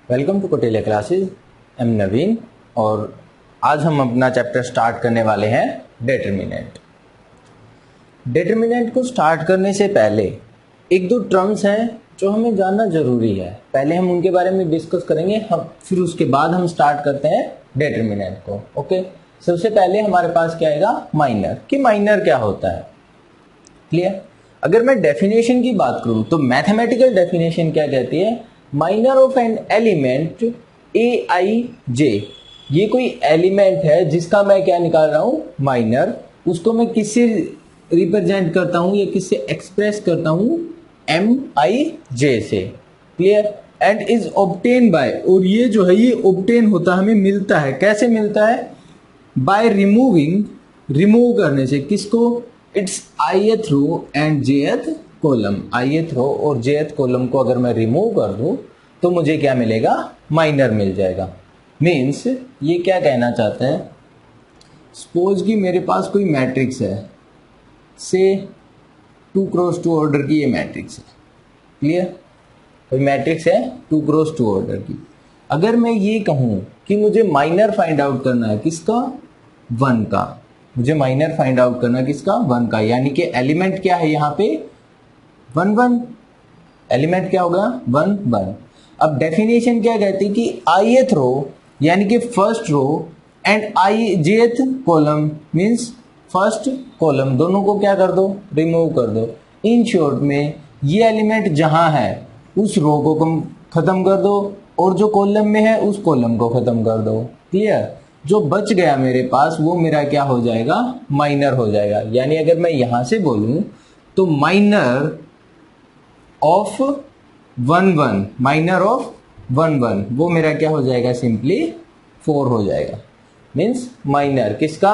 Welcome to Kotelia classes. I'm Naveen और आज हम अपना चैप्टर स्टार्ट करने वाले हैं डिटरमिनेंट। डिटरमिनेंट को स्टार्ट करने से पहले एक दो टर्म्स हैं जो हमें जानना जरूरी है। पहले हम उनके बारे में डिस्कस करेंगे, हम फिर उसके बाद हम स्टार्ट करते हैं डिटरमिनेंट को। ओके, सबसे पहले हमारे पास क्या आएगा, माइनर। कि माइनर क्या होता है, क्लियर। अगर मैं डेफिनेशन की बात करूं तो मैथमेटिकल डेफिनेशन क्या कहती है, माइनर ऑफ एन एलिमेंट ए आई जे। ये कोई एलिमेंट है जिसका मैं क्या निकाल रहा हूं, माइनर। उसको मैं किससे रिप्रेजेंट करता हूं या किससे एक्सप्रेस करता हूं, एम आई जे से, clear. And is obtain bye, और ये जो है ये ऑब्टेन होता है, हमें मिलता है। कैसे मिलता है, बाय रिमूविंग, रिमूव करने से। किसको, it's ith row and jth column. ith row और jth कॉलम को अगर मैं रिमूव कर दूं तो मुझे क्या मिलेगा, माइनर मिल जाएगा। मीन्स ये क्या कहना चाहते हैं, सपोज कि मेरे पास कोई मैट्रिक्स है, से 2x2 ऑर्डर की ये मैट्रिक्स है, क्लियर। कोई मैट्रिक्स है 2x2 ऑर्डर की। अगर मैं ये कहूं कि मुझे माइनर फाइंड आउट करना है, किसका, 1 का। मुझे माइनर फाइंड आउट करना किसका, 1 का। यानी कि एलिमेंट क्या है यहाँ पे, 1 1। एलिमेंट क्या होगा, 1 1। अब डेफिनेशन क्या कहती है कि ith रो यानी कि first row and jth column means first column, दोनों को क्या कर दो, रिमूव कर दो। इन शॉर्ट में ये एलिमेंट जहां है उस रो को खत्म कर दो और जो कॉलम में है उस कॉलम को खत्म कर दो, क्लियर। जो बच गया मेरे पास वो मेरा क्या हो जाएगा, माइनर हो जाएगा। यानी अगर मैं यहां से बोलूं तो माइनर ऑफ 1 1, माइनर ऑफ 1 1 वो मेरा क्या हो जाएगा, सिंपली 4 हो जाएगा। मीन्स माइनर किसका,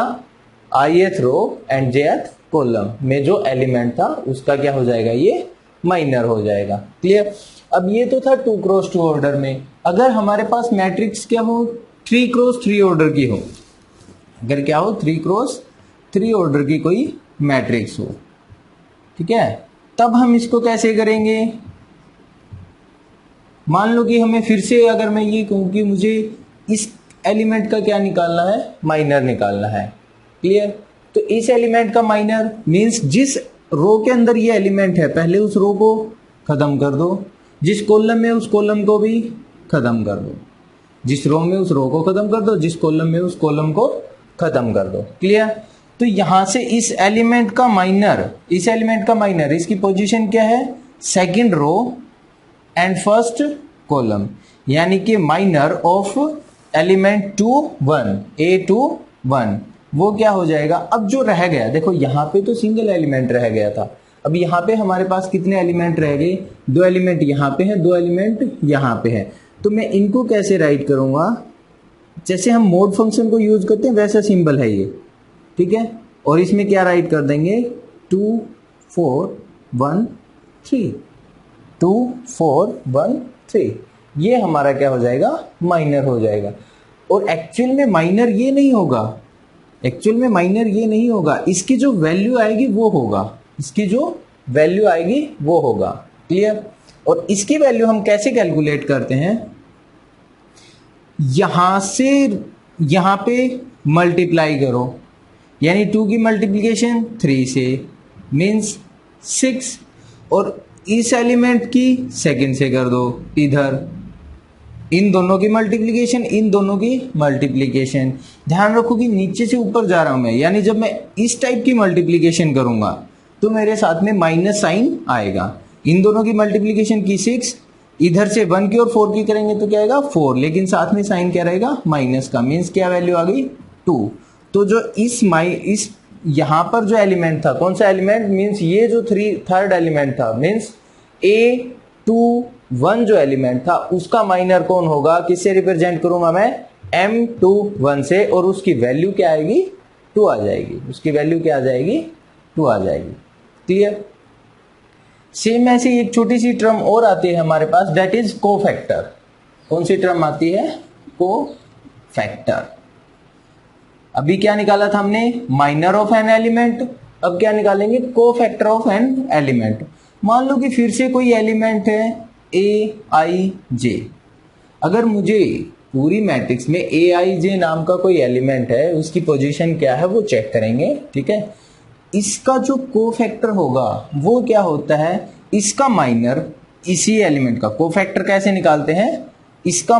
ith row and jth column में जो एलिमेंट था उसका क्या हो जाएगा, ये माइनर हो जाएगा, क्लियर। अब ये तो था 2x2 ऑर्डर में। अगर हमारे पास मैट्रिक्स क्या हो, 3x3 ऑर्डर की हो, अगर क्या हो 3x3 ऑर्डर की कोई मैट्रिक्स हो, ठीक है, तब हम इसको कैसे करेंगे। मान लो कि हमें फिर से, अगर मैं ये कहूं कि मुझे इस एलिमेंट का क्या निकालना है, माइनर निकालना है, क्लियर। तो इस एलिमेंट का माइनर मींस जिस रो के अंदर ये एलिमेंट है पहले उस रो को खत्म कर दो, जिस कॉलम में उस कॉलम को भी खत्म कर दो, जिस रो में उस रो को खत्म कर दो, जिस कॉलम में उस कॉलम को खत्म कर दो, क्लियर। तो यहां से इस एलिमेंट का माइनर, इस एलिमेंट का माइनर, इसकी पोजीशन क्या है, second row and first column. यानी कि माइनर ऑफ एलिमेंट 2 1 a2 1 वो क्या हो जाएगा। अब जो रह गया, देखो यहां पे तो सिंगल एलिमेंट रह गया था, अब यहाँ पे हमारे पास कितने एलिमेंट रह गए, 2 एलिमेंट यहाँ पे हैं, 2 एलिमेंट यहाँ पे हैं। तो मैं इनको कैसे राइट करूंगा, जैसे हम मोड फंक्शन को यूज करते हैं वैसा सिंबल है ये, ठीक है। और इसमें क्या राइट कर देंगे, 2 4 1 3, 2 4 1 3। ये हमारा क्या हो जाएगा, माइनर हो जाएगा। और एक्चुअल में माइनर ये नहीं होगा, एक्चुअल में माइनर ये नहीं होगा, इसकी जो वैल्यू आएगी वो होगा, इसकी जो वैल्यू आएगी वो होगा, क्लियर। और इसकी वैल्यू हम कैसे कैलकुलेट करते हैं, यहां से यहां पे मल्टीप्लाई करो, यानी 2 की मल्टीप्लीकेशन 3 से मींस 6, और इस एलिमेंट की सेकंड से कर दो, इधर इन दोनों की मल्टीप्लीकेशन, इन दोनों की मल्टीप्लीकेशन। ध्यान रखो कि नीचे से ऊपर जा रहा हूं मैं, यानी जब मैं इस टाइप की मल्टीप्लीकेशन करूंगा तो मेरे साथ में माइनस साइन आएगा। इन दोनों की मल्टीप्लीकेशन की 6, इधर से 1 की और 4 की करेंगे तो क्या आएगा 4, लेकिन साथ में साइन क्या रहेगा, माइनस का। मीन्स क्या वैल्यू आ गई 2। तो जो इस यहां पर जो एलिमेंट था, कौन सा एलिमेंट, मीन्स ये जो थर्ड एलिमेंट था, मीन्स a2 1 जो एलिमेंट था उसका माइनर कौन होगा, किससे रिप्रेजेंट करूंगा मैं, m2 1 से, और उसकी वैल्यू क्या आएगी, 2 आ जाएगी, उसकी वैल्यू क्या आ जाएगी, 2 आ जाएगी, क्लियर। सेम ऐसे एक छोटी सी टर्म और आती है हमारे पास, दैट इज कोफैक्टर। कौन सी टर्म आती है, कोफैक्टर। अभी क्या निकाला था हमने, माइनर ऑफ एन एलिमेंट, अब क्या निकालेंगे, कोफैक्टर ऑफ एन एलिमेंट। मान लो कि फिर से कोई एलिमेंट है ए आई जे, अगर मुझे पूरी मैट्रिक्स में Aij नाम का कोई एलिमेंट है, उसकी पोजीशन क्या है वो चेक करेंगे, ठीक है। इसका जो कोफैक्टर होगा वो क्या होता है, इसका माइनर इसी एलिमेंट का। कोफैक्टर कैसे निकालते हैं, इसका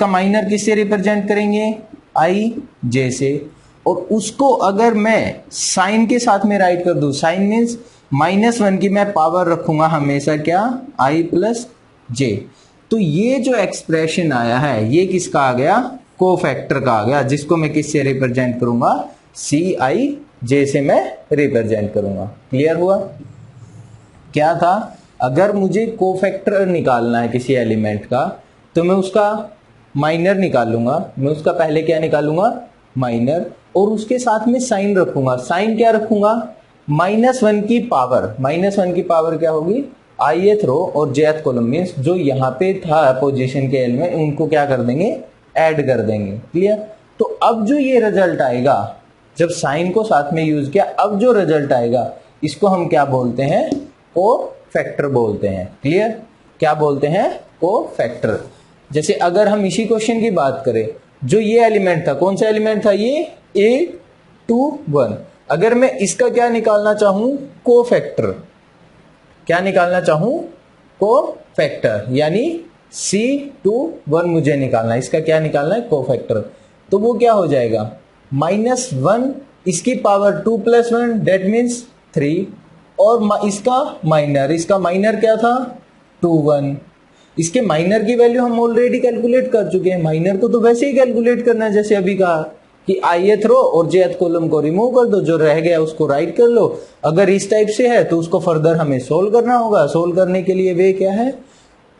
माइनर किससे रिप्रेजेंट करेंगे, Ij से, और उसको अगर मैं साइन के साथ में राइट कर दूं, साइन मीन्स -1 की मैं पावर रखूंगा हमेशा क्या, i प्लस जे। तो ये जो एक्सप्रेशन आया है ये किसका आ गया, कोफैक्टर का आ गया, जिसको मैं किससे रिप्रेजेंट करूंगा, Cij से मैं रिप्रेजेंट करूंगा। क्लियर हुआ। क्या था, अगर मुझे कोफैक्टर निकालना है किसी एलिमेंट का तो मैं उसका माइनर निकालूंगा, मैं उसका पहले क्या निकालूंगा, माइनर, और उसके साथ में साइन रखूंगा। साइन क्या रखूंगा, -1 की पावर क्या होगी, ith रो और jth कॉलम मीन्स जो यहाँ पे था पोजीशन के एलिमेंट, उनको क्या कर देंगे, ऐड कर देंगे। क्लियर। तो अब जो ये रिजल्ट आएगा, जब साइन को साथ में यूज किया, अब जो रिजल्ट आएगा इसको हम क्या बोलते हैं, कोफैक्टर बोलते हैं। क्लियर। क्या बोलते हैं, कोफैक्टर। जैसे अगर हम इसी क्वेश्चन की बात करें, जो ये एलिमेंट था, कौन सा एलिमेंट था ये, A21, अगर मैं इसका क्या निकालना चाहूं, कोफैक्टर, क्या निकालना चाहूं, कोफैक्टर, यानी C21 मुझे निकालना है, इसका क्या निकालना है, कोफैक्टर। तो वो क्या हो जाएगा, -1 इसकी पावर 2 + 1 दैट मीन्स 3, और इसका माइनर क्या था, 21। इसके माइनर की वैल्यू हम ऑलरेडी कैलकुलेट कर चुके हैं, माइनर को तो वैसे ही कैलकुलेट करना है जैसे अभी कहा कि ith रो और jth कॉलम को रिमूव कर दो, जो रह गया उसको राइट कर लो। अगर इस टाइप से है तो उसको फर्दर हमें सोल्व करना होगा। सोल्व करने के लिए वे क्या है,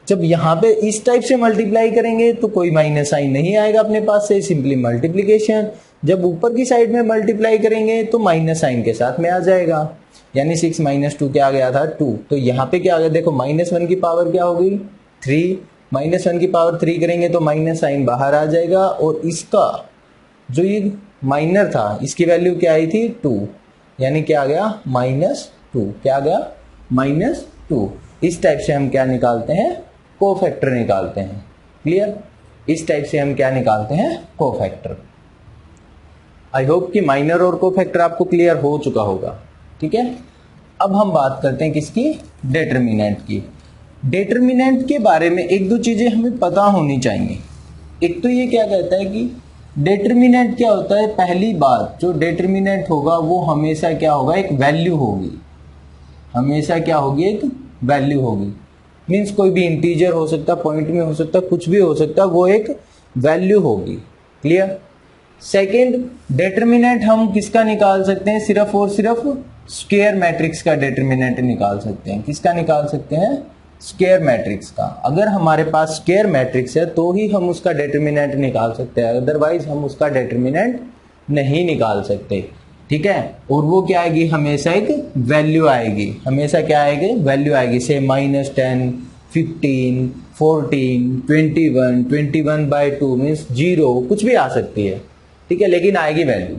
जब यहाँ पे इस टाइप से मल्टीप्लाई करेंगे तो कोई माइनस साइन नहीं आएगा अपने पास से, सिंपली मल्टीप्लीकेशन। जब ऊपर की साइड में मल्टीप्लाई करेंगे तो माइनस साइन के साथ में आ जाएगा, यानी 6 - 2 क्या आ गया था, 2। तो यहाँ पे क्या आ गया, देखो -1 की पावर क्या होगी, 3, -1 की पावर 3 करेंगे तो माइनस साइन बाहर आ जाएगा, और इसका जो ये माइनर था इसकी वैल्यू क्या आई थी, 2, यानी क्या आ गया, -2। क्या आ गया, -2। इस टाइप से हम क्या निकालते हैं, कोफैक्टर निकालते हैं। क्लियर। इस टाइप से हम क्या निकालते हैं, कोफैक्टर। आई होप कि माइनर और कोफैक्टर आपको क्लियर हो चुका होगा। ठीक है। अब हम बात करते हैं किसकी, डिटरमिनेंट की। डिटरमिनेंट के बारे में एक दो चीजें हमें पता होनी चाहिए। एक तो ये क्या कहता है कि डिटरमिनेंट क्या होता है, पहली बात जो डिटरमिनेंट होगा वो हमेशा क्या होगा, एक वैल्यू होगी। हमेशा क्या होगी, एक वैल्यू होगी। मीन्स कोई भी इंटीजर हो सकता, पॉइंट में हो सकता, कुछ भी हो सकता, वो एक वैल्यू होगी। क्लियर। सेकेंड, डिटरमिनेंट हम किसका निकाल सकते हैं, सिर्फ और सिर्फ स्क्वायर मैट्रिक्स का डिटरमिनेंट निकाल सकते हैं। किसका निकाल सकते हैं, स्क्वायर मैट्रिक्स का। अगर हमारे पास स्क्वायर मैट्रिक्स है तो ही हम उसका डिटरमिनेंट निकाल सकते हैं, अदरवाइज हम उसका डिटरमिनेंट नहीं निकाल सकते। ठीक है। और वो क्या आएगी, हमेशा एक वैल्यू आएगी। हमेशा क्या आएगी, वैल्यू आएगी। से -10, 15, 14, 21, 21/2 मीन्स 0, कुछ भी आ सकती है। ठीक है, लेकिन आएगी वैल्यू।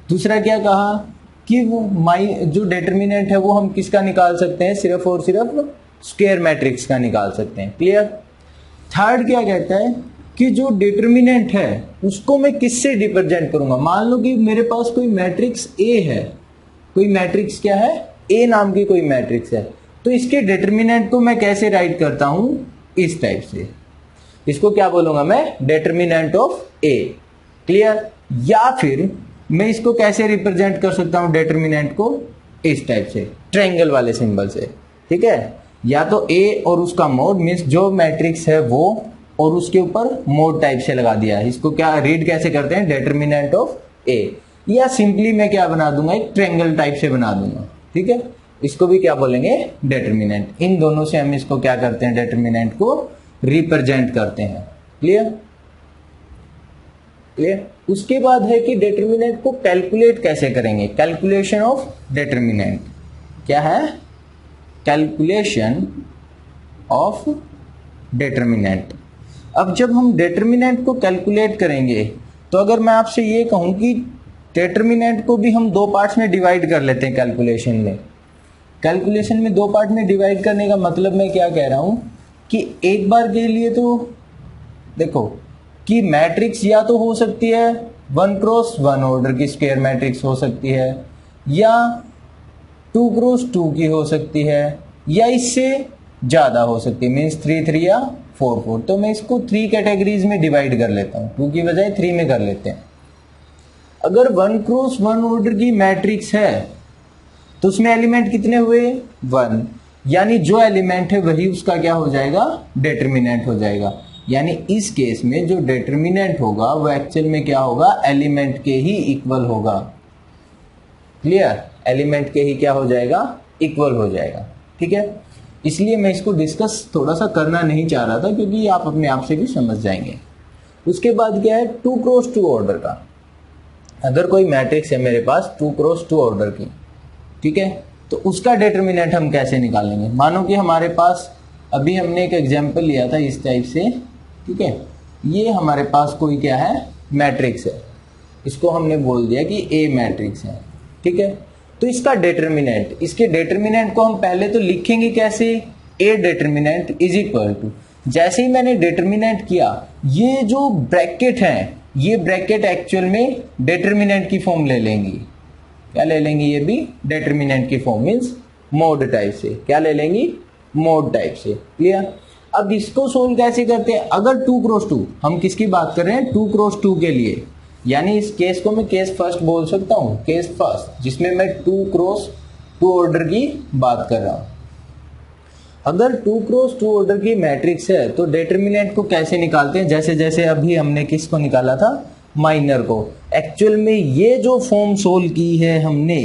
दूसरा क्या कहा कि वो जो डिटरमिनेंट है वो हम किसका निकाल सकते हैं, सिर्फ और सिर्फ स्क्वायर मैट्रिक्स का निकाल सकते हैं। क्लियर। थर्ड क्या कहता है कि जो डिटरमिनेंट है उसको मैं किससे रिप्रेजेंट करूंगा। मान लो कि मेरे पास कोई मैट्रिक्स ए है, कोई मैट्रिक्स क्या है, ए नाम की कोई मैट्रिक्स है, तो इसके डिटरमिनेंट को मैं कैसे राइट करता हूं, इस टाइप से। इसको क्या बोलूंगा मैं, डिटरमिनेंट ऑफ ए। क्लियर। या फिर मैं इसको कैसे रिप्रेजेंट कर सकता हूं डिटरमिनेंट को, इस टाइप से, ट्रायंगल वाले सिंबल से। ठीक है। या तो ए और उसका मोड, मीन्स जो मैट्रिक्स है वो, और उसके ऊपर मोड टाइप से लगा दिया है। इसको क्या रीड कैसे करते हैं, डिटरमिनेंट ऑफ ए। या सिंपली मैं क्या बना दूंगा, एक ट्रायंगल टाइप से बना दूंगा। ठीक है। इसको भी क्या बोलेंगे, डिटरमिनेंट। इन दोनों से हम इसको क्या करते हैं, डिटरमिनेंट को रिप्रेजेंट करते हैं। क्लियर। क्लियर। उसके बाद है कि डिटरमिनेंट को कैलकुलेट कैसे करेंगे, कैलकुलेशन ऑफ डिटरमिनेंट। क्या है, कैलकुलेशन ऑफ डिटरमिनेंट। अब जब हम डिटरमिनेंट को कैलकुलेट करेंगे तो अगर मैं आपसे ये कहूं कि डिटरमिनेंट को भी हम दो पार्ट्स में डिवाइड कर लेते हैं कैलकुलेशन में। कैलकुलेशन में दो पार्ट में डिवाइड करने का मतलब मैं क्या कह रहा हूं कि एक बार के लिए तो देखो कि मैट्रिक्स या तो हो सकती है 1x1 ऑर्डर की स्क्वायर मैट्रिक्स हो सकती है, या 2x2 की हो सकती है, या इससे ज्यादा हो सकती है, मीन्स 3x3 या 4x4। तो मैं इसको 3 कैटेगरीज में डिवाइड कर लेता हूं, 2 की बजाय 3 में कर लेते हैं। अगर 1x1 ऑर्डर की मैट्रिक्स है तो उसमें एलिमेंट कितने हुए? 1, यानी जो एलिमेंट है वही उसका क्या हो जाएगा? डिटरमिनेंट हो जाएगा। यानी इस केस में जो डिटरमिनेंट होगा वो एक्चुअल में क्या होगा? एलिमेंट के ही इक्वल होगा। क्लियर? एलिमेंट के ही क्या हो जाएगा? इक्वल हो जाएगा। ठीक है, इसलिए मैं इसको डिस्कस थोड़ा सा करना नहीं चाह रहा था, क्योंकि आप अपने आप से भी समझ जाएंगे। उसके बाद क्या है? 2x2 ऑर्डर का। अगर कोई मैट्रिक्स है मेरे पास 2x2 ऑर्डर की, ठीक है, तो उसका डिटरमिनेंट हम कैसे निकालेंगे? मानो कि हमारे पास, अभी हमने एक एग्जांपल लिया था इस टाइप से, ठीक है, ये हमारे पास कोई क्या है? मैट्रिक्स है, इसको हमने बोल दिया कि ए मैट्रिक्स है। ठीक है, तो इसका डिटरमिनेंट, इसके डिटरमिनेंट को हम पहले तो लिखेंगे कैसे? ए डिटरमिनेंट इज इक्वल टू, जैसे ही मैंने डिटरमिनेंट किया, ये जो ब्रैकेट है, ये ब्रैकेट एक्चुअल में डिटरमिनेंट की फॉर्म ले लेंगी। क्या ले लेंगी? ये भी डिटरमिनेंट की फॉर्म, मीन्स मोड टाइप से। क्या ले लेंगी? मोड टाइप से। क्लियर? अब इसको सोल्व कैसे करते हैं? अगर 2x2, हम किसकी बात कर रहे हैं? 2x2 के लिए, यानी इस केस को मैं केस फर्स्ट बोल सकता हूं, केस फर्स्ट, जिसमें मैं 2x2 ऑर्डर की बात कर रहा हूं। अगर 2x2 ऑर्डर की मैट्रिक्स है तो डिटरमिनेंट को कैसे निकालते हैं? जैसे जैसे अभी हमने किसको निकाला था? माइनर को। एक्चुअल में ये जो फॉर्म सोल्व की है हमने,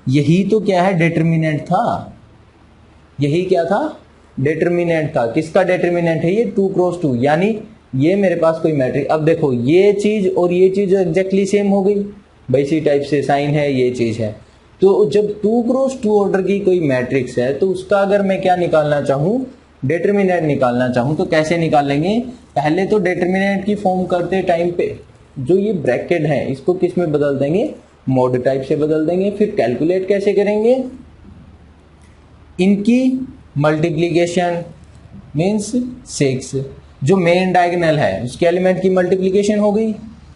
यही तो क्या है? डिटरमिनेंट था। यही क्या था? डिटरमिनेंट था। किसका डिटरमिनेंट है? ये 2x2, यानी ये मेरे पास कोई मैट्रिक्स। अब देखो, ये चीज और ये चीज एग्जैक्टली सेम हो गई भाई, इसी टाइप से साइन है, ये चीज है। तो जब 2x2 ऑर्डर की कोई मैट्रिक्स है तो उसका अगर मैं क्या निकालना चाहूं? डिटरमिनेंट निकालना चाहूं तो कैसे निकालेंगे? पहले तो डिटरमिनेंट की फॉर्म करते टाइम पे जो ये ब्रैकेट है इसको किस में बदल देंगे? मोड टाइप से बदल देंगे। फिर कैलकुलेट कैसे करेंगे? इनकी मल्टीप्लीकेशन, मीन्स 6, जो मेन डायगोनल है उसके एलिमेंट की मल्टीप्लीकेशन हो गई,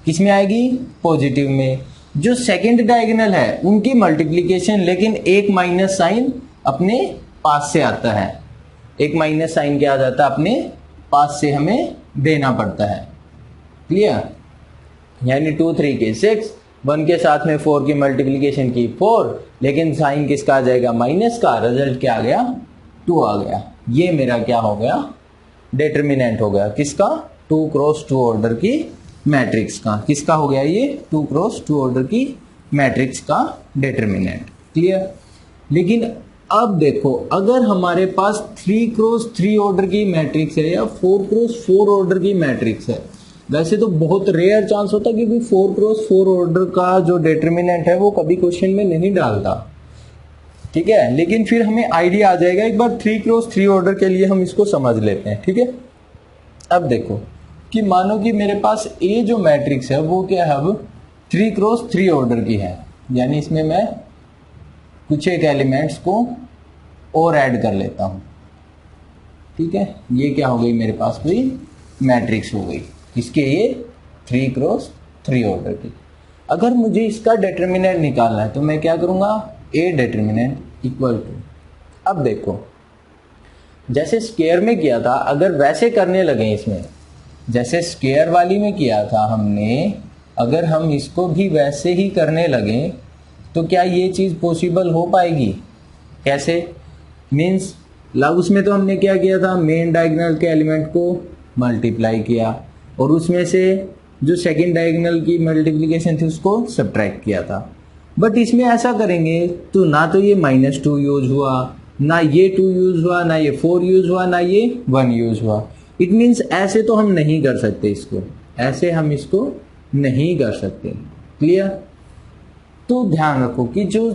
किस में आएगी? पॉजिटिव में। जो सेकंड डायगोनल है उनकी मल्टीप्लीकेशन, लेकिन एक माइनस साइन अपने पास से आता है। एक माइनस साइन क्या आ जाता है? अपने पास से हमें देना पड़ता है। क्लियर? यानी 2 3 के 6, 1 के साथ में 4 की मल्टीप्लीकेशन की 4, लेकिन साइन किसका आ जाएगा? माइनस का। रिजल्ट क्या आ गया? 2 आ गया। ये मेरा क्या हो गया? डिटरमिनेंट हो गया। किसका? 2x2 ऑर्डर की मैट्रिक्स का। किसका हो गया ये? 2x2 ऑर्डर की मैट्रिक्स का डिटरमिनेंट। क्लियर? लेकिन अब देखो, अगर हमारे पास 3x3 ऑर्डर की मैट्रिक्स है या 4x4 ऑर्डर की मैट्रिक्स है, वैसे तो बहुत रेयर चांस होता है, क्योंकि 4x4 ऑर्डर का जो डिटरमिनेंट है वो कभी क्वेश्चन में नहीं डालता। ठीक है, लेकिन फिर हमें आइडिया आ जाएगा। एक बार 3x3 ऑर्डर के लिए हम इसको समझ लेते हैं। ठीक है, अब देखो कि मानो कि मेरे पास ए जो मैट्रिक्स है वो क्या है? अब 3x3 ऑर्डर की है, यानी इसमें मैं कुछ एक एलिमेंट्स को और ऐड कर लेता हूं। ठीक है, ये क्या हो गई? मेरे पास कोई मैट्रिक्स हो गई, इसके ये 3x3 ऑर्डर की। अगर मुझे इसका डिटरमिनेंट निकालना है तो मैं क्या करूंगा? ए डिटरमिनेंट इक्वल टू, अब देखो जैसे स्क्वायर में किया था, अगर वैसे करने लगे इसमें, जैसे स्क्वायर वाली में किया था हमने, अगर हम इसको भी वैसे ही करने लगे तो क्या ये चीज पॉसिबल हो पाएगी? कैसे? मीन्स उसमें तो हमने क्या किया था? मेन डायगोनल के एलिमेंट को मल्टीप्लाई किया और उसमें से जो सेकंड डायगोनल की मल्टीप्लिकेशन थी उसको सब्ट्रैक्ट किया था। बट इसमें ऐसा करेंगे तो ना तो ये -2 यूज हुआ, ना ये 2 यूज हुआ, ना ये 4 यूज हुआ, ना ये 1 यूज हुआ। इट मीन्स ऐसे तो हम नहीं कर सकते इसको, ऐसे हम इसको नहीं कर सकते। क्लियर? तो ध्यान रखो कि जो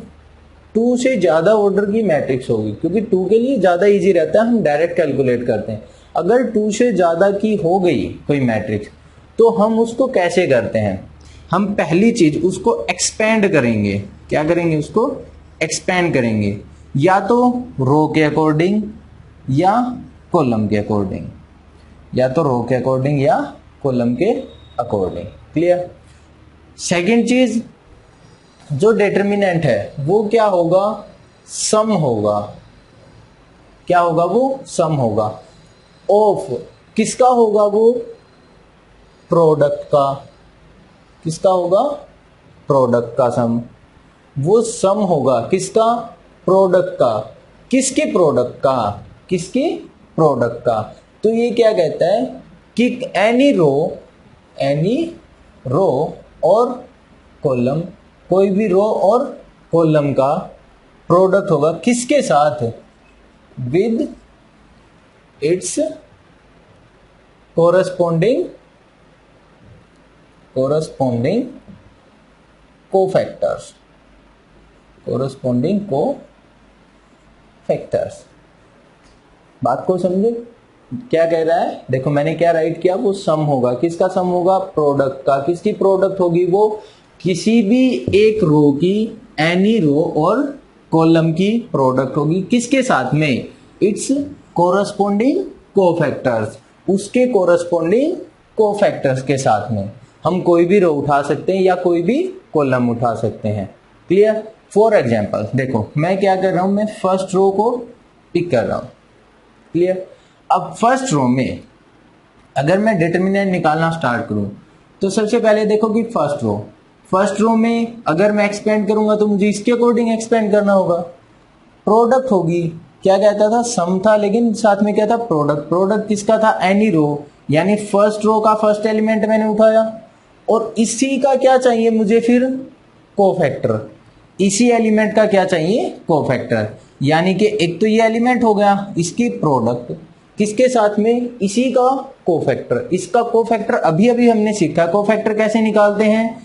2 से ज्यादा ऑर्डर की मैट्रिक्स होगी, क्योंकि 2 के लिए ज्यादा इजी रहता है, हम डायरेक्ट कैलकुलेट करते हैं। अगर 2 से ज्यादा की हो गई कोई मैट्रिक्स तो हम उसको कैसे करते हैं? हम पहली चीज उसको एक्सपेंड करेंगे। क्या करेंगे? उसको एक्सपेंड करेंगे, या तो रो के अकॉर्डिंग या कॉलम के अकॉर्डिंग। या तो रो के अकॉर्डिंग या कॉलम के अकॉर्डिंग। क्लियर। सेकंड चीज, जो डिटर्मिनेंट है वो क्या होगा, सम होगा। क्या होगा वो, सम होगा। ऑफ किसका होगा वो, प्रोडक्ट का। किसका होगा, प्रोडक्ट का सम। वो सम होगा किसका, प्रोडक्ट का। किसके प्रोडक्ट का, किसके प्रोडक्ट का। तो ये क्या कहता है कि एनी रो और कॉलम, कोई भी रो और कॉलम का प्रोडक्ट होगा किसके साथ, विद इट्स कोरस्पोंडिंग कोफैक्टर्स। बात को समझे क्या कह रहा है। देखो मैंने क्या राइट किया, वो सम होगा। किसका सम होगा, प्रोडक्ट का। किसकी प्रोडक्ट होगी वो, किसी भी एक रो की, एनी रो और कॉलम की प्रोडक्ट होगी किसके साथ में, इट्स कोरस्पोंडिंग कोफैक्टर्स। उसके कोरस्पोंडिंग कोफैक्टर्स के साथ में हम कोई भी रो उठा सकते हैं या कोई भी कॉलम उठा सकते हैं। क्लियर। फॉर एग्जाम्पल देखो मैं क्या कर रहा हूं, मैं फर्स्ट रो को पिक कर रहा हूं। क्लियर। अब फर्स्ट रो में अगर मैं डिटर्मिनेंट निकालना स्टार्ट करूं तो सबसे पहले देखो कि फर्स्ट रो में अगर मैं एक्सपेंड करूंगा तो मुझे इसके अकॉर्डिंग एक्सपेंड करना होगा। प्रोडक्ट होगी, क्या कहता था, सम था, लेकिन साथ में क्या था, प्रोडक्ट किसका था, एनी रो, यानी फर्स्ट रो का फर्स्ट एलिमेंट मैंने उठाया और इसी का क्या चाहिए मुझे फिर, कोफैक्टर। इसी एलिमेंट का क्या चाहिए, कोफैक्टर। यानी कि एक तो ये एलिमेंट हो गया, इसकी प्रोडक्ट किसके साथ में, इसी का कोफैक्टर। इसका कोफैक्टर अभी अभी हमने सीखा कोफैक्टर कैसे निकालते हैं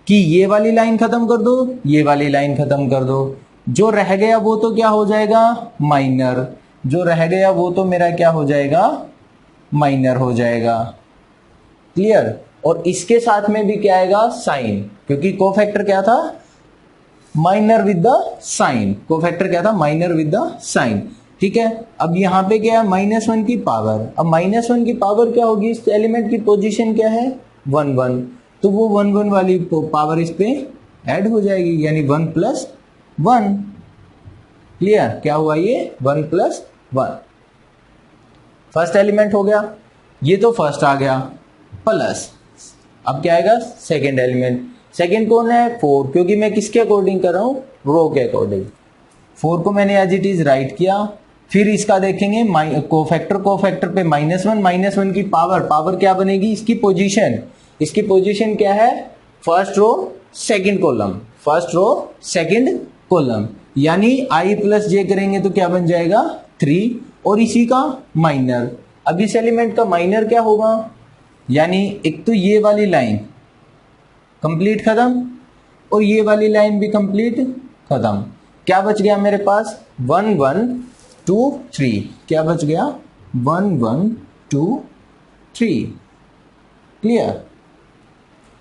कि ये वाली लाइन खत्म कर दो, ये वाली लाइन खत्म कर दो, जो रह गया वो तो क्या हो जाएगा, माइनर। जो रह गया वो तो मेरा क्या हो जाएगा, माइनर हो जाएगा। क्लियर। और इसके साथ में भी क्या आएगा, साइन, क्योंकि कोफैक्टर क्या था, minor with the sign. Cofactor क्या था, माइनर विद द साइन। ठीक है। अब यहां पे क्या है, -1 की पावर। अब -1 की पावर क्या होगी, इस एलिमेंट की पोजीशन क्या है, 1 1, तो वो 1 1 वाली पावर इस पे ऐड हो जाएगी, यानी 1 + 1। क्लियर। क्या हुआ ये, 1 + 1। फर्स्ट एलिमेंट हो गया, ये तो फर्स्ट आ गया, प्लस अब क्या आएगा, सेकेंड एलिमेंट। सेकेंड कौन है, 4, क्योंकि मैं किसके अकॉर्डिंग कर रहा हूं, रो के अकॉर्डिंग। 4 को मैंने एज इट इज राइट किया। फिर इसका देखेंगे कोफैक्टर पे -1 की पावर क्या बनेगी, इसकी पोजीशन। इसकी पोजीशन क्या है, फर्स्ट रो सेकंड कॉलम, यानी i + j करेंगे तो क्या बन जाएगा, 3, और इसी का माइनर। अब इस एलिमेंट का माइनर क्या होगा, यानी एक तो ये वाली लाइन कंप्लीट खत्म और ये वाली लाइन भी कंप्लीट खत्म। क्या बच गया मेरे पास, 1 1 2 3। क्या बच गया, 1 1 2 3। क्लियर।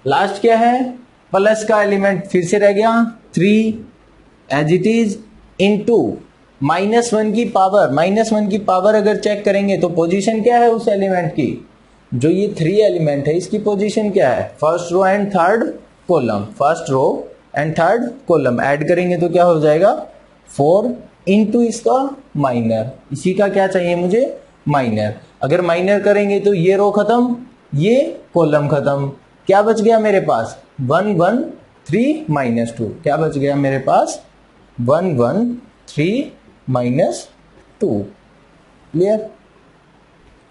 लास्ट क्या है, प्लस का एलिमेंट फिर से रह गया, 3 एज इट इज, इनटू -1 की पावर अगर चेक करेंगे तो पोजीशन क्या है उस एलिमेंट की, जो ये 3 एलिमेंट है इसकी पोजीशन क्या है, first row and third column. Add करेंगे तो क्या हो जाएगा, 4 इंटू इसका माइनर, इसी का क्या चाहिए मुझे, माइनर। अगर माइनर करेंगे तो ये रो खत्म, ये कॉलम खत्म। क्या बच गया मेरे पास, 1 1 3 -2। क्या बच गया मेरे पास, 1 1 3 -2। क्लियर।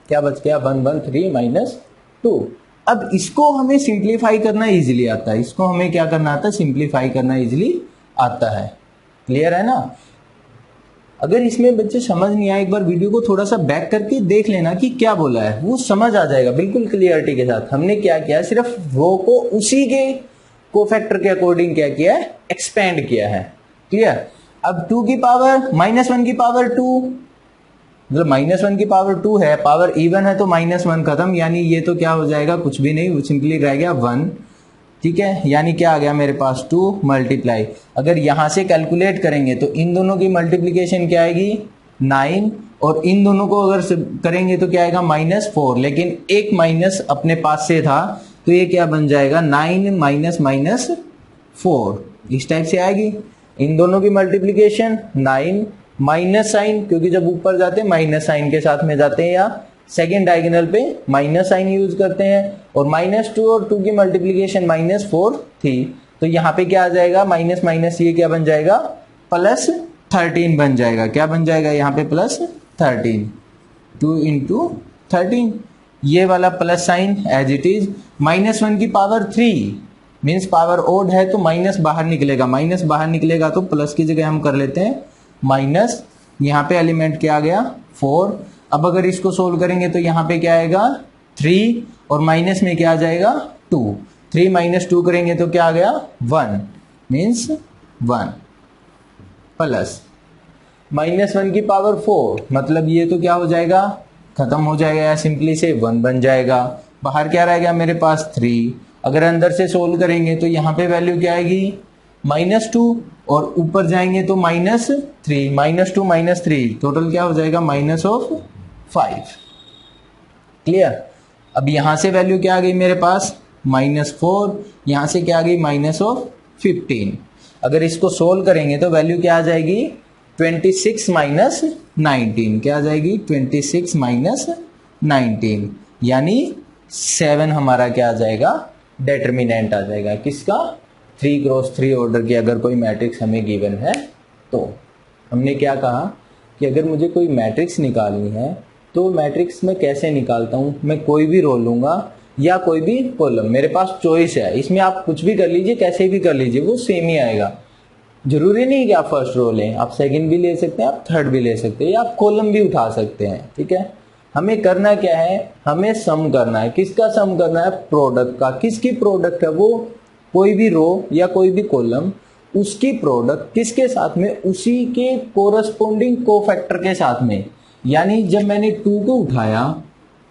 क्या बच गया, 1 1 3 -2। अब इसको हमें सिंप्लीफाई करना इजीली आता है, इसको हमें क्या करना आता है, सिंप्लीफाई करना इजीली आता है। क्लियर है ना। अगर इसमें बच्चे समझ नहीं आए, एक बार वीडियो को थोड़ा सा बैक करके देख लेना कि क्या बोला है, वो समझ आ जाएगा बिल्कुल क्लियरिटी के साथ। हमने क्या किया, सिर्फ रो को उसी के कोफैक्टर के अकॉर्डिंग क्या किया है, एक्सपेंड किया है। क्लियर। अब 2 की पावर -1 की पावर 2, मतलब -1 की पावर 2 है, पावर इवन है तो -1 खत्म, यानी ये तो क्या हो जाएगा, कुछ भी नहीं, वो सिंपली रह गया 1। ठीक है, यानी क्या आ गया मेरे पास, 2 मल्टीप्लाई। अगर यहां से कैलकुलेट करेंगे तो इन दोनों की मल्टीप्लीकेशन क्या आएगी, 9, और इन दोनों को अगर करेंगे तो क्या आएगा -4, लेकिन एक माइनस अपने पास से था तो ये क्या बन जाएगा 9 माइनस माइनस 4, इस टाइप से आएगी। इन दोनों की मल्टीप्लीकेशन 9 माइनस साइन, क्योंकि जब ऊपर जाते हैं माइनस साइन के साथ में जाते हैं या सेकेंड डायगोनल पे माइनस साइन यूज करते हैं, और -2 और 2 की मल्टीप्लीकेशन -4 थी, तो यहाँ पे क्या आ जाएगा माइनस माइनस ये क्या बन जाएगा +13 बन जाएगा। क्या बन जाएगा यहाँ पे +13, 2 × 13, ये वाला plus sign as it is. -1 की पावर 3 मीन्स पावर ओड है तो माइनस बाहर निकलेगा, माइनस बाहर निकलेगा तो प्लस की जगह हम कर लेते हैं माइनस। यहाँ पे एलिमेंट क्या आ गया 4। अब अगर इसको सोल्व करेंगे तो यहाँ पे क्या आएगा 3 और माइनस में क्या आ जाएगा 2। 3 - 2 करेंगे तो क्या आ गया 1 मीन्स 1 प्लस -1 की पावर 4, मतलब ये तो क्या हो जाएगा खत्म हो जाएगा या सिंपली से 1 बन जाएगा। बाहर क्या रहेगा मेरे पास 3। अगर अंदर से सोल्व करेंगे तो यहाँ पे वैल्यू क्या आएगी -2 और ऊपर जाएंगे तो -3, -2 - 3 टोटल क्या हो जाएगा -5। क्लियर। अब यहां से वैल्यू क्या आ गई मेरे पास -4, यहां से क्या आ गई -15। अगर इसको सोल्व करेंगे तो वैल्यू क्या आ जाएगी 26 - 19, क्या आ जाएगी 26 - 19, यानी 7 हमारा क्या आ जाएगा डिटरमिनेंट आ जाएगा किसका 3x3 ऑर्डर की। अगर कोई मैट्रिक्स हमें गिवन है तो हमने क्या कहा कि अगर मुझे कोई मैट्रिक्स निकालनी है तो मैट्रिक्स में कैसे निकालता हूँ, मैं कोई भी रो लूंगा या कोई भी कॉलम, मेरे पास चॉइस है, इसमें आप कुछ भी कर लीजिए कैसे भी कर लीजिए वो सेम ही आएगा। जरूरी नहीं कि आप फर्स्ट रो लें, आप सेकंड भी ले सकते हैं, आप थर्ड भी ले सकते हैं, या आप कॉलम भी उठा सकते हैं। ठीक है, हमें करना क्या है, हमें सम करना है। किसका सम करना है प्रोडक्ट का। किसकी प्रोडक्ट है वो, कोई भी रो या कोई भी कॉलम, उसकी प्रोडक्ट किसके साथ में, उसी के कोरस्पोंडिंग कोफैक्टर के साथ में। यानी जब मैंने 2 को उठाया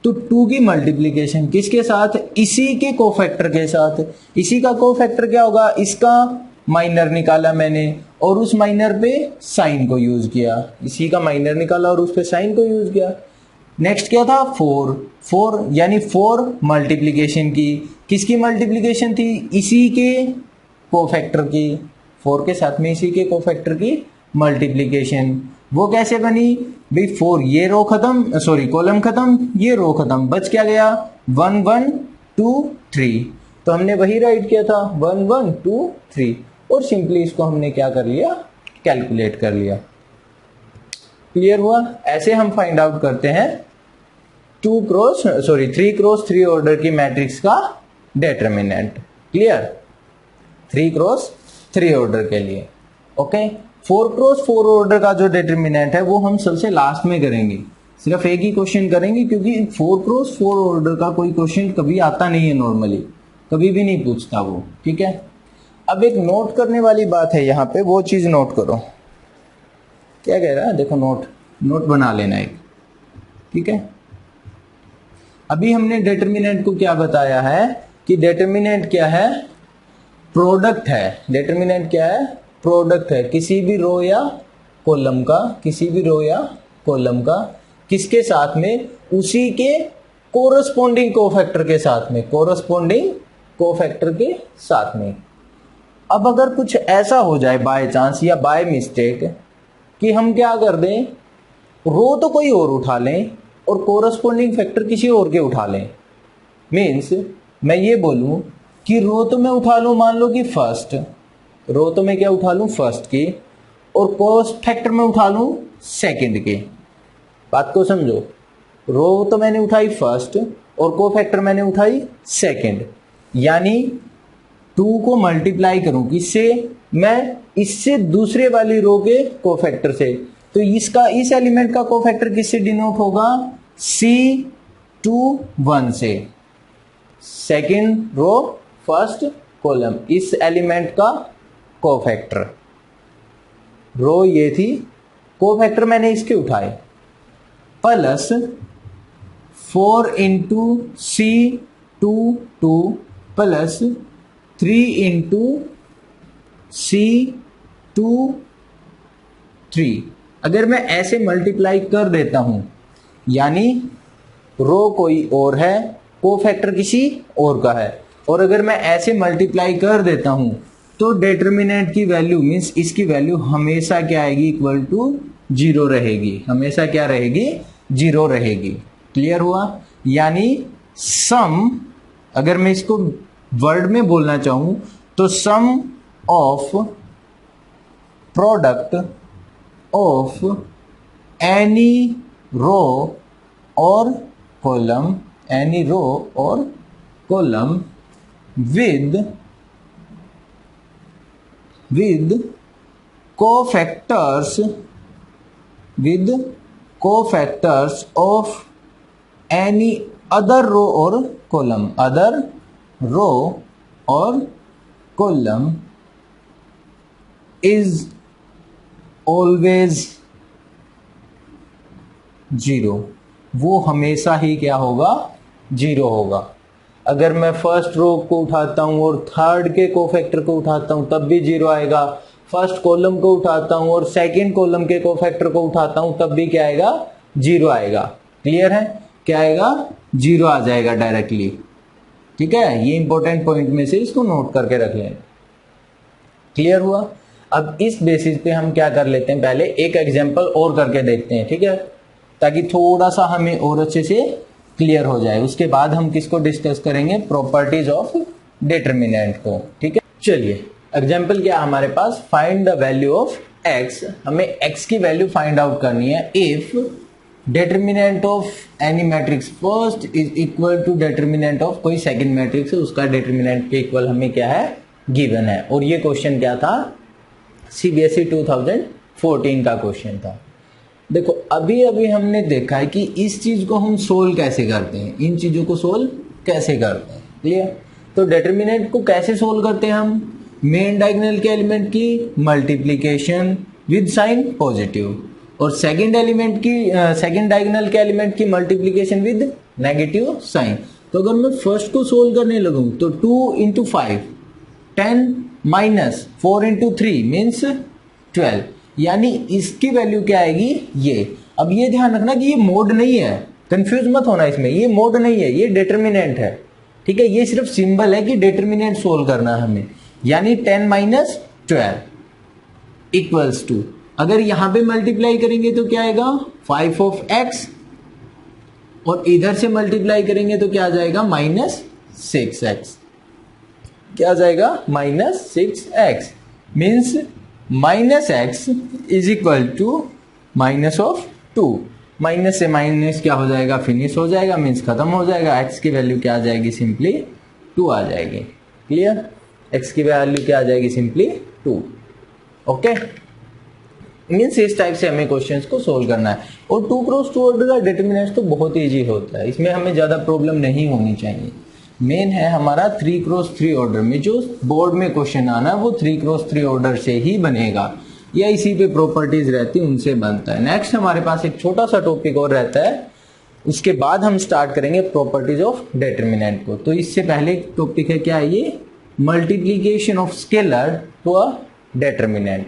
तो 2 की मल्टीप्लीकेशन किसके साथ, इसी के कोफैक्टर के साथ। इसी का कोफैक्टर क्या होगा, इसका माइनर निकाला मैंने और उस माइनर पे साइन को यूज किया, इसी का माइनर निकाला और उस पे साइन को यूज किया। नेक्स्ट क्या था 4 यानी 4 मल्टीप्लीकेशन की, किसकी मल्टीप्लीकेशन थी, इसी के कोफैक्टर की, 4 के साथ में इसी के कोफैक्टर की मल्टीप्लीकेशन। वो कैसे बनी भाई, 4 ये रो खत्म, सॉरी कॉलम खत्म, ये रो खत्म, बच क्या गया 1 1 2 3। तो हमने वही राइट किया था 1 1 2 3 और सिंपली इसको हमने क्या कर लिया कैलकुलेट कर लिया। क्लियर हुआ। ऐसे हम फाइंड आउट करते हैं 3x3 ऑर्डर की मैट्रिक्स का डिटरमिनेंट। क्लियर, 3x3 ऑर्डर के लिए। ओके, 4x4 ऑर्डर का जो डिटरमिनेंट है वो हम सबसे लास्ट में करेंगे, सिर्फ एक ही क्वेश्चन करेंगे क्योंकि 4x4 ऑर्डर का कोई क्वेश्चन कभी आता नहीं है, नॉर्मली कभी भी नहीं पूछता वो। ठीक है, अब एक नोट करने वाली बात है यहाँ पे, वो चीज नोट करो। क्या कह रहा है देखो, नोट बना लेना एक। ठीक है, अभी हमने डिटरमिनेंट को क्या बताया है कि डिटरमिनेंट क्या है, प्रोडक्ट है। डिटरमिनेंट क्या है, प्रोडक्ट है किसी भी रो या कॉलम का, किसी भी रो या कॉलम का किसके साथ में, उसी के कोरस्पोंडिंग कोफैक्टर के साथ में, कोरस्पोंडिंग कोफैक्टर के साथ में। अब अगर कुछ ऐसा हो जाए बाय चांस या बाय मिस्टेक कि हम क्या कर दें, रो तो कोई और उठा लें और कोरस्पोंडिंग फैक्टर किसी और के उठा लें, मीन्स मैं ये बोलूं कि रो तो मैं उठा लूं, मान लो कि फर्स्ट रो तो मैं क्या उठा लूं फर्स्ट की, और कोस फैक्टर में उठा लूं सेकंड के। बात को समझो, रो तो मैंने उठाई फर्स्ट और को फैक्टर मैंने उठाई सेकंड, यानी 2 को मल्टीप्लाई करूं किससे, मैं इससे दूसरे वाली रो के कोफैक्टर से, तो इसका इस एलिमेंट का कोफैक्टर किससे डिनोट होगा, C21 से। सेकंड रो फर्स्ट कॉलम, इस एलिमेंट का कोफैक्टर, रो ये थी, कोफैक्टर मैंने इसके उठाए, प्लस 4 × C22 प्लस 3 × C23 अगर मैं ऐसे मल्टीप्लाई कर देता हूं, यानी रो कोई और है, कोफैक्टर किसी और का है, और अगर मैं ऐसे मल्टीप्लाई कर देता हूं तो डिटर्मिनेंट की वैल्यू मीन्स इसकी वैल्यू हमेशा क्या आएगी, इक्वल टू 0 रहेगी, हमेशा क्या रहेगी, 0 रहेगी। क्लियर हुआ? यानी सम, अगर मैं इसको वर्ड में बोलना चाहूं तो sum of product of any row और कॉलम, एनी रो और column with cofactors of any other row or column, other row or column is always 0, वो हमेशा ही क्या होगा, 0 होगा। अगर मैं फर्स्ट रो को उठाता हूं और थर्ड के कोफैक्टर को उठाता हूं तब भी 0 आएगा, फर्स्ट कॉलम को उठाता हूं और सेकंड कॉलम के कोफैक्टर को उठाता हूं तब भी क्या आएगा, 0 आएगा। क्लियर है? क्या आएगा, 0 आ जाएगा डायरेक्टली। ठीक है, ये इंपॉर्टेंट पॉइंट में से इसको नोट करके रख लें। क्लियर हुआ? अब इस बेसिस पे हम क्या कर लेते हैं, पहले एक एग्जांपल और करके देखते हैं, ठीक है, ताकि थोड़ा सा हमें और अच्छे से क्लियर हो जाए। उसके बाद हम किसको डिस्कस करेंगे, प्रॉपर्टीज ऑफ डिटरमिनेंट को। ठीक है, चलिए एग्जांपल क्या हमारे पास, find the value of x, हमें x की वैल्यू फाइंड आउट करनी है if determinant of any matrix first is equal to determinant of कोई सेकंड मैट्रिक्स है, उसका डिटरमिनेंट के इक्वल हमें क्या है, गिवन है। और ये क्वेश्चन क्या था, CBSE 2014 का क्वेश्चन था। देखो अभी अभी हमने देखा है कि इस चीज को हम सोल्व कैसे करते हैं, इन चीजों को सोल्व कैसे करते हैं। क्लियर? तो डिटरमिनेंट को कैसे सोल्व करते हैं हम, मेन डायगोनल के एलिमेंट की मल्टीप्लीकेशन विद साइन पॉजिटिव और सेकंड एलिमेंट की सेकंड डायगोनल के एलिमेंट की मल्टीप्लीकेशन विद नेगेटिव साइन। तो अगर मैं फर्स्ट को सोल्व करने लगूं तो 2 इंटू 5 10 माइनस 4 इंटू 3 मीन्स 12, यानी इसकी वैल्यू क्या आएगी, ये। अब ये ध्यान रखना कि ये मोड नहीं है, कंफ्यूज मत होना इसमें, ये मोड नहीं है, ये डिटरमिनेंट है। ठीक है, ये सिर्फ सिंबल है कि डिटरमिनेंट सोल्व करना है हमें, यानी 10 माइनस 12 इक्वल्स टू, अगर यहां पे मल्टीप्लाई करेंगे तो क्या आएगा, 5 ऑफ x, और इधर से मल्टीप्लाई करेंगे तो क्या आ जाएगा, माइनस 6x। क्या आ जाएगा, minus 6x, means minus x is equal to minus of 2। Minus से माइनस क्या हो जाएगा, फिनिश हो जाएगा, मीन्स खत्म हो जाएगा। एक्स की वैल्यू क्या आ जाएगी, सिंपली 2 आ जाएगी। क्लियर? एक्स की वैल्यू क्या आ जाएगी, सिंपली 2। ओके, मीन्स इस टाइप से हमें क्वेश्चंस को सोल्व करना है। और 2 क्रॉस 2 ऑर्डर का डिटरमिनेंट तो बहुत ईजी होता है, इसमें हमें ज्यादा प्रॉब्लम नहीं होनी चाहिए। मेन है हमारा 3 क्रॉस 3 ऑर्डर में जो बोर्ड में क्वेश्चन आना है वो 3 क्रॉस 3 ऑर्डर से ही बनेगा, या इसी पे प्रॉपर्टीज रहती है उनसे बनता है। नेक्स्ट हमारे पास एक छोटा सा टॉपिक और रहता है, उसके बाद हम स्टार्ट करेंगे प्रॉपर्टीज ऑफ डिटरमिनेंट को। तो इससे पहले टॉपिक है क्या, ये multiplication of scalar to a determinant,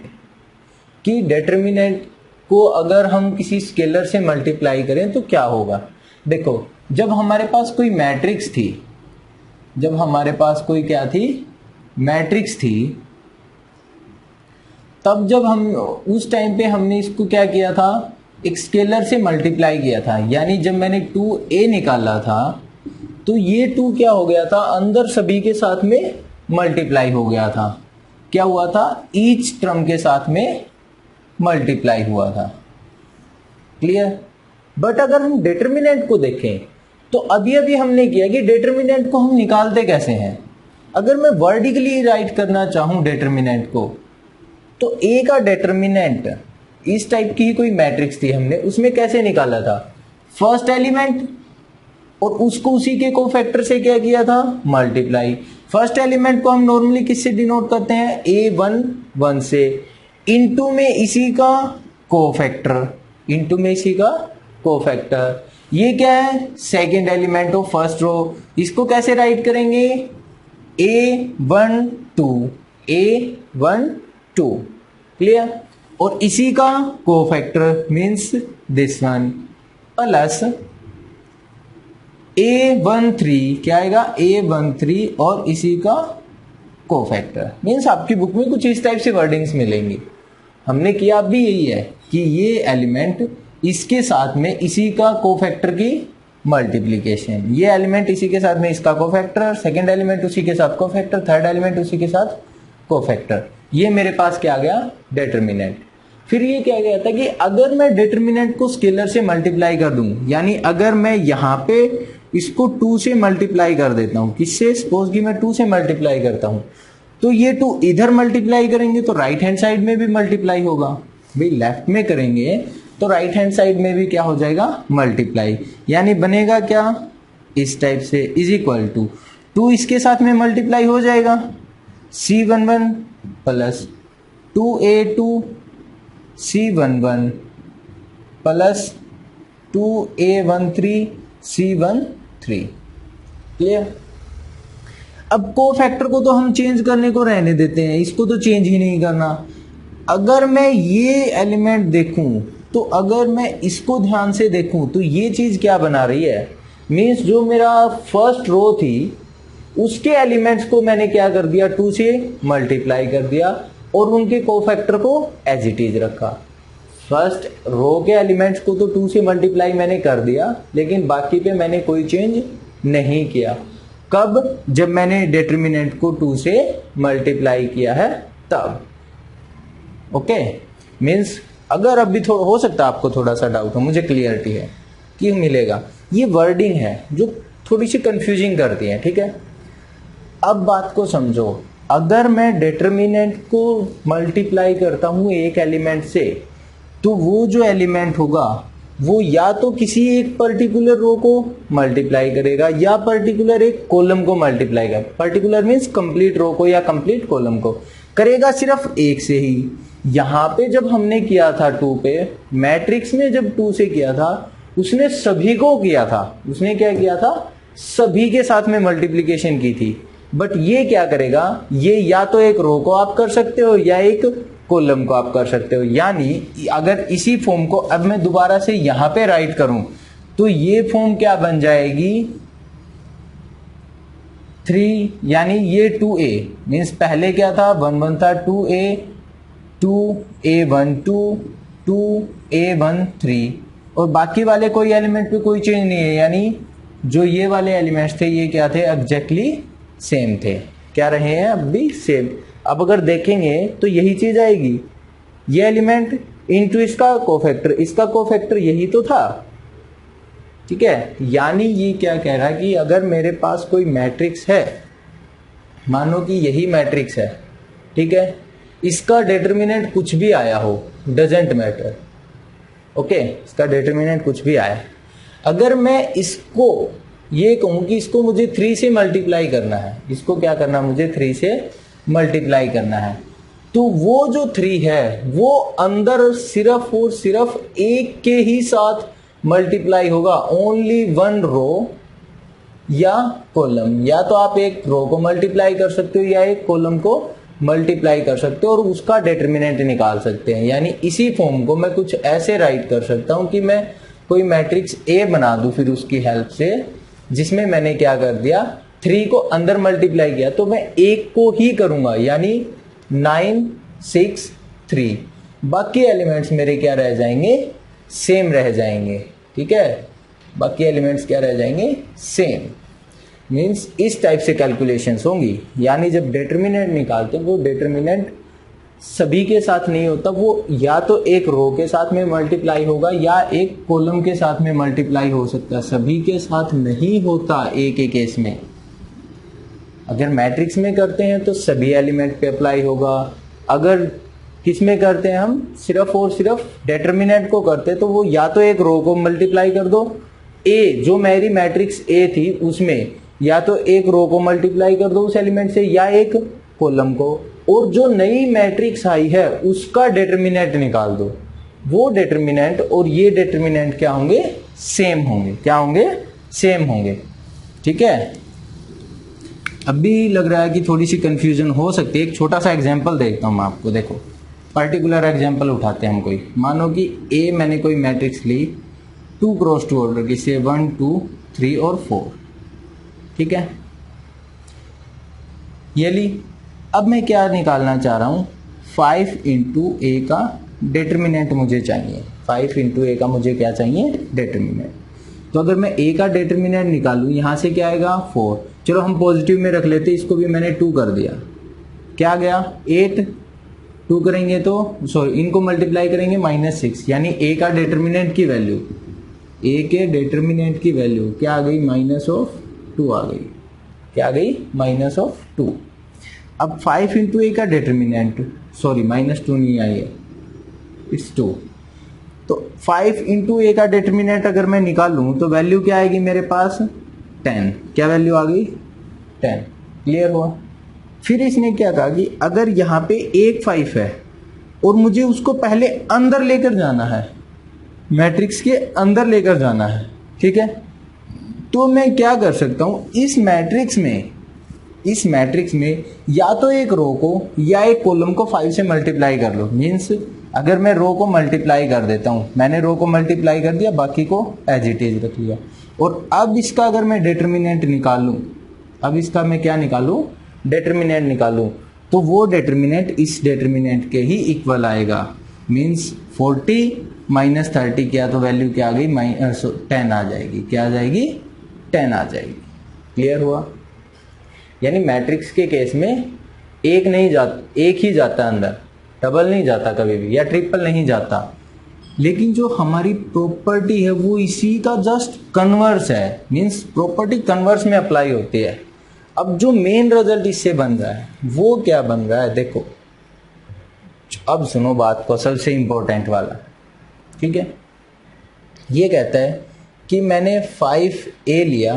कि डिटरमिनेंट को अगर हम किसी स्केलर से मल्टीप्लाई करें तो क्या होगा। देखो जब हमारे पास कोई मैट्रिक्स थी, जब हमारे पास कोई क्या थी, मैट्रिक्स थी, तब जब हम उस टाइम पे हमने इसको क्या किया था, एक स्केलर से मल्टीप्लाई किया था। यानी जब मैंने 2a निकाला था तो ये 2 क्या हो गया था, अंदर सभी के साथ में मल्टीप्लाई हो गया था। क्या हुआ था, ईच टर्म के साथ में मल्टीप्लाई हुआ था। क्लियर? बट अगर हम डिटरमिनेंट को देखें तो अभी अभी हमने किया कि डिटरमिनेंट को हम निकालते कैसे हैं। अगर मैं वर्टिकली राइट करना चाहूं डिटरमिनेंट को, तो a का डिटरमिनेंट इस टाइप की ही कोई मैट्रिक्स थी, हमने उसमें कैसे निकाला था, फर्स्ट एलिमेंट और उसको उसी के कोफैक्टर से क्या किया था, मल्टीप्लाई। फर्स्ट एलिमेंट को हम नॉर्मली किससे डिनोट करते हैं, a11 से, इनटू में इसी का कोफैक्टर, इनटू में इसी का कोफैक्टर। ये क्या है, second element of first row, इसको कैसे राइट करेंगे, a12 a12। क्लियर? और इसी का cofactor means this one plus A13 क्या आएगा A13 और इसी का कोफैक्टर मीन्स आपकी बुक में कुछ इस टाइप से वर्डिंग्स मिलेंगी। हमने किया भी यही है कि ये एलिमेंट इसके साथ में इसी का कोफैक्टर की मल्टीप्लीकेशन, ये एलिमेंट इसी के साथ में इसका कोफैक्टर, सेकंड एलिमेंट उसी के साथ कोफैक्टर, थर्ड एलिमेंट उसी के साथ कोफैक्टर, ये मेरे पास क्या आ गया डिटरमिनेंट। फिर ये क्या गया था कि अगर मैं डिटरमिनेंट को स्केलर से मल्टीप्लाई कर दूं, यानी अगर मैं यहाँ पे इसको 2 से मल्टीप्लाई कर देता हूं, किससे, सपोज कि मैं 2 से मल्टीप्लाई करता हूं, तो ये 2 इधर मल्टीप्लाई करेंगे तो राइट हैंड साइड में भी मल्टीप्लाई होगा, भाई लेफ्ट में करेंगे तो राइट हैंड साइड में भी क्या हो जाएगा मल्टीप्लाई, यानी बनेगा क्या इस टाइप से इज इक्वल टू 2 इसके साथ में मल्टीप्लाई हो जाएगा C11 plus 2A2 C11 plus 2A13 C13। Clear. अब कोफैक्टर को तो हम चेंज करने को रहने देते हैं, इसको तो चेंज ही नहीं करना। अगर मैं ये एलिमेंट देखूं तो अगर मैं इसको ध्यान से देखूं तो ये चीज क्या बना रही है, मीन्स जो मेरा फर्स्ट रो थी उसके एलिमेंट्स को मैंने क्या कर दिया 2 से मल्टीप्लाई कर दिया और उनके कोफैक्टर को एज इट इज रखा। फर्स्ट रो के एलिमेंट्स को तो 2 से मल्टीप्लाई मैंने कर दिया, लेकिन बाकी पे मैंने कोई चेंज नहीं किया। कब, जब मैंने डिटरमिनेंट को 2 से मल्टीप्लाई किया है तब। ओके, मीन्स अगर अभी हो सकता है आपको थोड़ा सा डाउट हो, मुझे क्लियरिटी है कि मिलेगा। ये वर्डिंग है जो थोड़ी सी कंफ्यूजिंग करती है, ठीक है। अब बात को समझो, अगर मैं डिटरमिनेंट को मल्टीप्लाई करता हूं एक एलिमेंट से, तो वो जो एलिमेंट होगा वो या तो किसी एक पर्टिकुलर रो को मल्टीप्लाई करेगा या पर्टिकुलर एक कॉलम को मल्टीप्लाई करेगा। पर्टिकुलर मीन्स कंप्लीट रो को या कंप्लीट कॉलम को करेगा सिर्फ एक से ही। यहां पे जब हमने किया था 2 पे, मैट्रिक्स में जब 2 से किया था उसने सभी को किया था, उसने क्या किया था सभी के साथ में मल्टीप्लीकेशन की थी। बट ये क्या करेगा, ये या तो एक रो को आप कर सकते हो या एक कॉलम को आप कर सकते हो। यानी अगर इसी फॉर्म को अब मैं दोबारा से यहां पे राइट करूं तो ये फॉर्म क्या बन जाएगी 3, यानी ये 2A मीन्स पहले क्या था 1 1 था 2A 2A12 2A13 और बाकी वाले कोई एलिमेंट पे कोई चेंज नहीं है, यानी जो ये वाले एलिमेंट्स थे ये क्या थे एग्जैक्टली सेम थे, क्या रहे हैं अब भी सेम। अब अगर देखेंगे तो यही चीज आएगी, ये एलिमेंट इनटू इसका कोफैक्टर यही तो था, ठीक है। यानी ये क्या कह रहा है कि अगर मेरे पास कोई मैट्रिक्स है, मानो कि यही मैट्रिक्स है, ठीक है, इसका डिटरमिनेंट कुछ भी आया हो डजेंट मैटर, ओके, इसका डिटरमिनेंट कुछ भी आया, अगर मैं इसको ये कहूं कि इसको मुझे 3 से मल्टीप्लाई करना है, इसको क्या करना मुझे 3 से मल्टीप्लाई करना है, तो वो जो 3 है वो अंदर सिर्फ और सिर्फ एक के ही साथ मल्टीप्लाई होगा, ओनली 1 रो या कॉलम। या तो आप एक रो को मल्टीप्लाई कर सकते हो या एक कॉलम को मल्टीप्लाई कर सकते हो और उसका डिटरमिनेंट निकाल सकते हैं। यानी इसी फॉर्म को मैं कुछ ऐसे राइट कर सकता हूं कि मैं कोई मैट्रिक्स A बना दूं फिर उसकी हेल्प से, जिसमें मैंने क्या कर दिया 3 को अंदर मल्टीप्लाई किया, तो मैं एक को ही करूंगा, यानी 9 6 3, बाकी एलिमेंट्स मेरे क्या रह जाएंगे सेम रह जाएंगे, ठीक है, बाकी एलिमेंट्स क्या रह जाएंगे सेम। मीन्स इस टाइप से कैलकुलेशंस होंगी। यानी जब डिटरमिनेंट निकालते हैं वो डिटरमिनेंट सभी के साथ नहीं होता, वो या तो एक रो के साथ में मल्टीप्लाई होगा या एक कॉलम के साथ में मल्टीप्लाई हो सकता है, सभी के साथ नहीं होता एक एक केस में। अगर मैट्रिक्स में करते हैं तो सभी एलिमेंट पे अप्लाई होगा, अगर किस में करते हैं हम सिर्फ और सिर्फ डिटरमिनेंट को करते हैं तो वो या तो एक रो को मल्टीप्लाई कर दो, ए जो मेरी मैट्रिक्स ए थी उसमें या तो एक रो को मल्टीप्लाई कर दो उस एलिमेंट से या एक कॉलम को, और जो नई मैट्रिक्स आई है उसका डिटरमिनेंट निकाल दो। वो डिटरमिनेंट और ये डिटरमिनेंट क्या होंगे सेम होंगे, क्या होंगे सेम होंगे, ठीक है। अभी लग रहा है कि थोड़ी सी कंफ्यूजन हो सकती है, एक छोटा सा एग्जांपल देखता हूं मैं आपको। देखो पर्टिकुलर एग्जांपल उठाते हैं हम कोई, मानो कि ए मैंने कोई मैट्रिक्स ली 2 क्रॉस 2 ऑर्डर की, से 1 2 3 और 4, ठीक है, ये ली। अब मैं क्या निकालना चाह रहा हूँ, 5 इंटू ए का डिटर्मिनेंट मुझे चाहिए। 5 इंटू ए का मुझे क्या चाहिए, डिटर्मिनेंट। तो अगर मैं ए का डिटर्मिनेंट निकालूं, यहाँ से क्या आएगा 4, चलो हम पॉजिटिव में रख लेते, इसको भी मैंने 2 कर दिया, क्या आ गया 8, 2 करेंगे तो सॉरी इनको मल्टीप्लाई करेंगे -6, यानी ए का डिटर्मिनेंट की वैल्यू, ए के डिटर्मिनेंट की वैल्यू क्या आ गई, -2 आ गई, क्या आ गई, -2। अब 5 इंटू ए का डिटर्मिनेंट, सॉरी -2 नहीं आई है, इट्स 2। तो 5 इंटू ए का डिटर्मिनेंट अगर मैं निकालूं तो वैल्यू क्या आएगी मेरे पास, 10, क्या वैल्यू आ गई, 10, क्लियर हुआ। फिर इसने क्या कहा कि अगर यहाँ पे एक 5 है और मुझे उसको पहले अंदर लेकर जाना है, मैट्रिक्स के अंदर लेकर जाना है, ठीक है, तो मैं क्या कर सकता हूँ, इस मैट्रिक्स में या तो एक रो को या एक कॉलम को 5 से मल्टीप्लाई कर लो। मीन्स अगर मैं रो को मल्टीप्लाई कर देता हूँ, मैंने रो को मल्टीप्लाई कर दिया, बाकी को एज इट इज रख लिया, और अब इसका अगर मैं डिटर्मिनेंट निकालूं, अब इसका मैं क्या निकालूं, डिटर्मिनेंट निकालूं, तो वो डिटर्मिनेंट इस डिटर्मिनेंट के ही इक्वल आएगा। मीन्स 40 माइनस 30 किया तो वैल्यू क्या आ गई, 10 आ जाएगी, क्या आ जाएगी, 10 आ जाएगी, क्लियर हुआ। यानी मैट्रिक्स के केस में एक ही जाता अंदर, डबल नहीं जाता कभी भी, या ट्रिपल नहीं जाता। लेकिन जो हमारी प्रॉपर्टी है वो इसी का जस्ट कन्वर्स है, मीन्स प्रॉपर्टी कन्वर्स में अप्लाई होती है। अब जो मेन रिजल्ट इससे बन रहा है वो क्या बन रहा है, देखो, अब सुनो बात को, सबसे इंपॉर्टेंट वाला, ठीक है। ये कहता है कि मैंने 5a लिया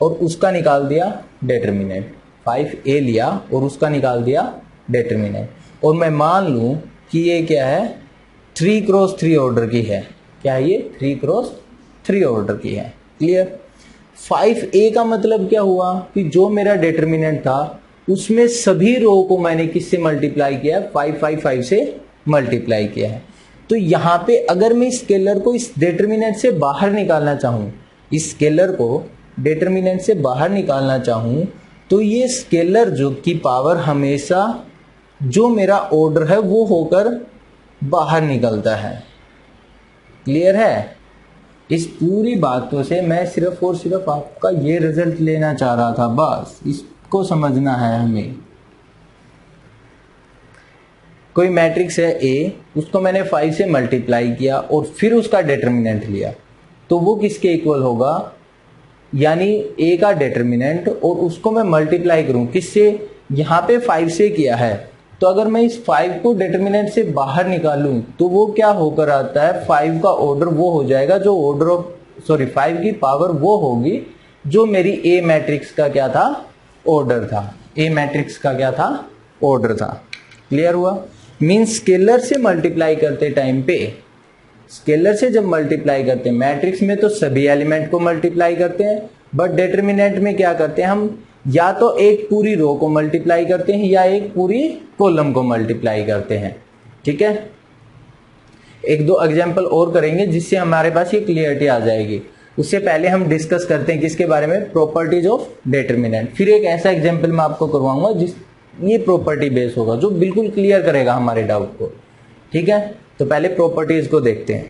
और उसका निकाल दिया डिटर्मिनेंट, 5a लिया और उसका निकाल दिया डिटर्मिनेंट, और मैं मान लूं कि ये क्या है, 3 क्रॉस 3 ऑर्डर की है, क्या है ये, 3 क्रॉस 3 ऑर्डर की है, क्लियर। 5a का मतलब क्या हुआ कि जो मेरा डिटर्मिनेंट था उसमें सभी रो को मैंने किससे मल्टीप्लाई किया, 5 5 5 से मल्टीप्लाई किया है। तो यहाँ पे अगर मैं इस स्केलर को इस डिटर्मिनेंट से बाहर निकालना चाहूँ, इस स्केलर को डिटर्मिनेंट से बाहर निकालना चाहूँ, तो ये स्केलर जो की पावर हमेशा जो मेरा ऑर्डर है वो होकर बाहर निकलता है, क्लियर है। इस पूरी बातों से मैं सिर्फ और सिर्फ आपका ये रिजल्ट लेना चाह रहा था, बस इसको समझना है हमें। कोई मैट्रिक्स है A, उसको मैंने 5 से मल्टीप्लाई किया और फिर उसका डिटर्मिनेंट लिया, तो वो किसके इक्वल होगा, यानी A का डिटर्मिनेंट, और उसको मैं मल्टीप्लाई करूं किससे, यहाँ पे 5 से किया है, तो अगर मैं इस 5 को डिटर्मिनेंट से बाहर निकालूं तो वो क्या होकर आता है, 5 का ऑर्डर वो हो जाएगा जो ऑर्डर ऑफ 5 की पावर वो होगी जो मेरी A मैट्रिक्स का क्या था, ऑर्डर था, A मैट्रिक्स का क्या था, ऑर्डर था, क्लियर हुआ। मींस स्केलर से मल्टीप्लाई करते टाइम पे, स्केलर से जब मल्टीप्लाई करते हैं मैट्रिक्स में तो सभी एलिमेंट को मल्टीप्लाई करते हैं, बट डिटर्मिनेंट में क्या करते हैं हम, या तो एक पूरी रो को मल्टीप्लाई करते हैं या एक पूरी कॉलम को मल्टीप्लाई करते हैं, ठीक है। एक दो एग्जांपल और करेंगे जिससे हमारे पास ये क्लियरिटी आ जाएगी। उससे पहले हम डिस्कस करते हैं किसके बारे में, प्रॉपर्टीज ऑफ डिटर्मिनेंट। फिर एक ऐसा एग्जांपल मैं आपको करवाऊंगा जिस ये प्रॉपर्टी बेस होगा जो बिल्कुल क्लियर करेगा हमारे डाउट को, ठीक है। तो पहले प्रॉपर्टीज को देखते हैं।